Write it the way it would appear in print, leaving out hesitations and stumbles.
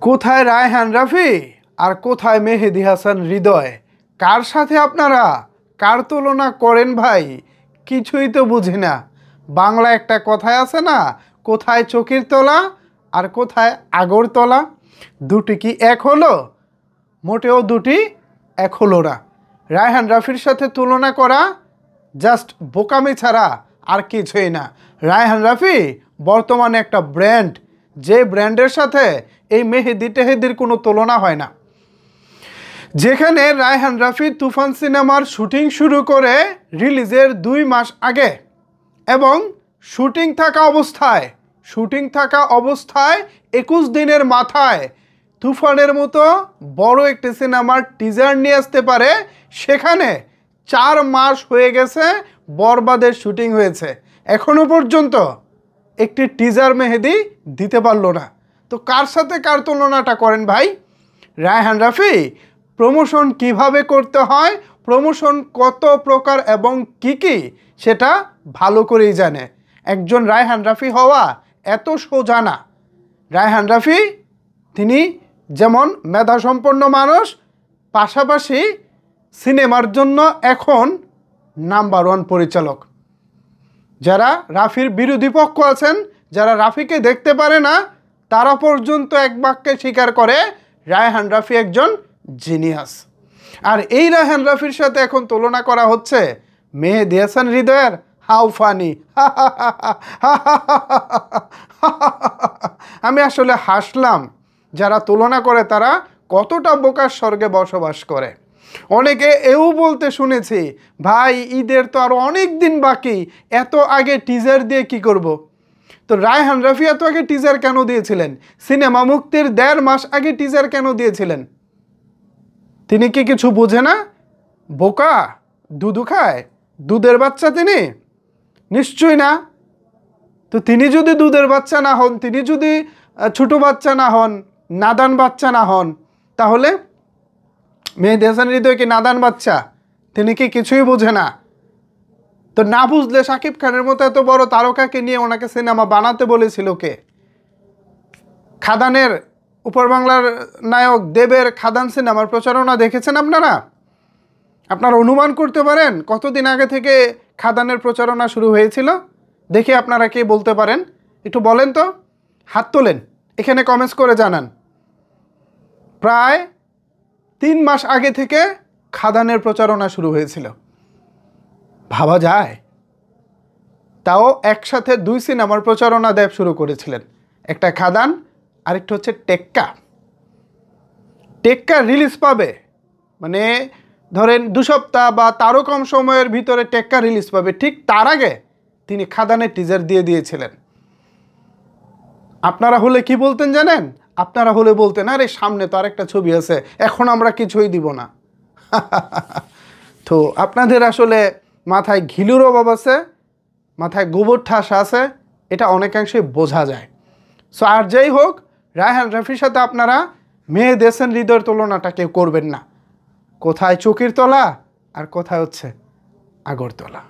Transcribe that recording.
কোথায় রায়হান রাফি আর কোথায় মেহেদী হাসান হৃদয়? কার সাথে আপনারা কার তুলনা করেন ভাই? কিছুই তো বুঝি না। বাংলা একটা কথায় আছে না, কোথায় চকির তলা আর কোথায় আগরতলা? দুটি কি এক হলো? মোটেও দুটি এক হলো না। রায়হান রাফির সাথে তুলনা করা জাস্ট বোকামি ছাড়া আর কিছুই না। রায়হান রাফি বর্তমানে একটা ব্র্যান্ড, যে ব্র্যান্ডের সাথে এই মেহেদি টেহেদির কোনো তুলনা হয় না। যেখানে রায়হান রাফি তুফান সিনেমার শুটিং শুরু করে রিলিজের 2 মাস আগে এবং শুটিং থাকা অবস্থায় 21 দিনের মাথায় তুফানের মতো বড় একটি সিনেমার টিজার নিয়ে আসতে পারে, সেখানে 4 মাস হয়ে গেছে বরবাদের শুটিং হয়েছে, এখনো পর্যন্ত একটি টিজার মেহেদি দিতে পারলো না। তো কার সাথে কার তুলনাটা করেন ভাই? রায়হান রাফি প্রমোশন কিভাবে করতে হয়, প্রমোশন কত প্রকার এবং কি সেটা ভালো করেই জানে। একজন রায়হান রাফি হওয়া এত সোজা না। রায়হান রাফি তিনি যেমন মেধাসম্পন্ন মানুষ, পাশাপাশি সিনেমার জন্য এখন নাম্বার 1 পরিচালক। যারা রাফির বিরোধী পক্ষ আছেন, যারা রাফিকে দেখতে পারে না, তারা পর্যন্ত এক বাক্যে স্বীকার করে রায়হান রাফি একজন জিনিয়াস। আর এই রায়হান রাফির সাথে এখন তুলনা করা হচ্ছে মেহেদী হাসান হৃদয়ের। How funny! আমি আসলে হাসলাম। যারা তুলনা করে তারা কতটা বোকার স্বর্গে বসবাস করে। অনেকে এও বলতে শুনেছি, ভাই ঈদের তো আরও অনেক দিন বাকি, এত আগে টিজার দিয়ে কি করব? তো রায়হান রাফি এত আগে টিজার কেন দিয়েছিলেন? সিনেমা মুক্তির 1.5 মাস আগে টিজার কেন দিয়েছিলেন? তিনি কি কিছু বোঝে না? বোকা? দুধু খায়? দুধের বাচ্চা তিনি? নিশ্চয়ই না। তো তিনি যদি দুধের বাচ্চা না হন, তিনি যদি ছোট বাচ্চা না হন, নাদান বাচ্চা না হন, তাহলে মেহেদী হাসান হৃদয় কি নাদান বাচ্চা? তিনি কি কিছুই বোঝে না? তো না বুঝলে শাকিব খানের মতো এত বড় তারকাকে নিয়ে ওনাকে সিনেমা বানাতে বলেছিল কে? খাদানের, উপর বাংলার নায়ক দেবের খাদান সিনেমার প্রচারণা দেখেছেন আপনারা? আপনারা অনুমান করতে পারেন কতদিন আগে থেকে খাদানের প্রচারণা শুরু হয়েছিল? দেখে আপনারা কে বলতে পারেন? একটু বলেন তো, হাত তোলেন, এখানে কমেন্টস করে জানান। প্রায় 3 মাস আগে থেকে খাদানের প্রচারণা শুরু হয়েছিল। ভাবা যায়? তাও একসাথে 2 সিনেমার প্রচারণা দেব শুরু করেছিলেন, একটা খাদান আরেকটা হচ্ছে টেক্কা। টেক্কা রিলিজ পাবে মানে ধরেন 2 সপ্তাহ বা তারও কম সময়ের ভিতরে টেক্কা রিলিজ পাবে, ঠিক তার আগে তিনি খাদানের টিজার দিয়ে দিয়েছিলেন। আপনারা হলে কি বলতেন জানেন? আপনারা হলে বলতেন, আরে সামনে তো আরেকটা ছবি আছে, এখন আমরা কিছুই দিব না। তো আপনাদের আসলে মাথায় ঘিলুর অভাব আছে, মাথায় গোবর ঠাস আছে, এটা অনেকাংশে বোঝা যায়। সো আর যাই হোক, রায়হান রাফির সাথে আপনারা মেহেদী হাসান হৃদয়ের তুলনাটা কেউ করবেন না। কোথায় চকির তলা আর কোথায় হচ্ছে আগরতলা।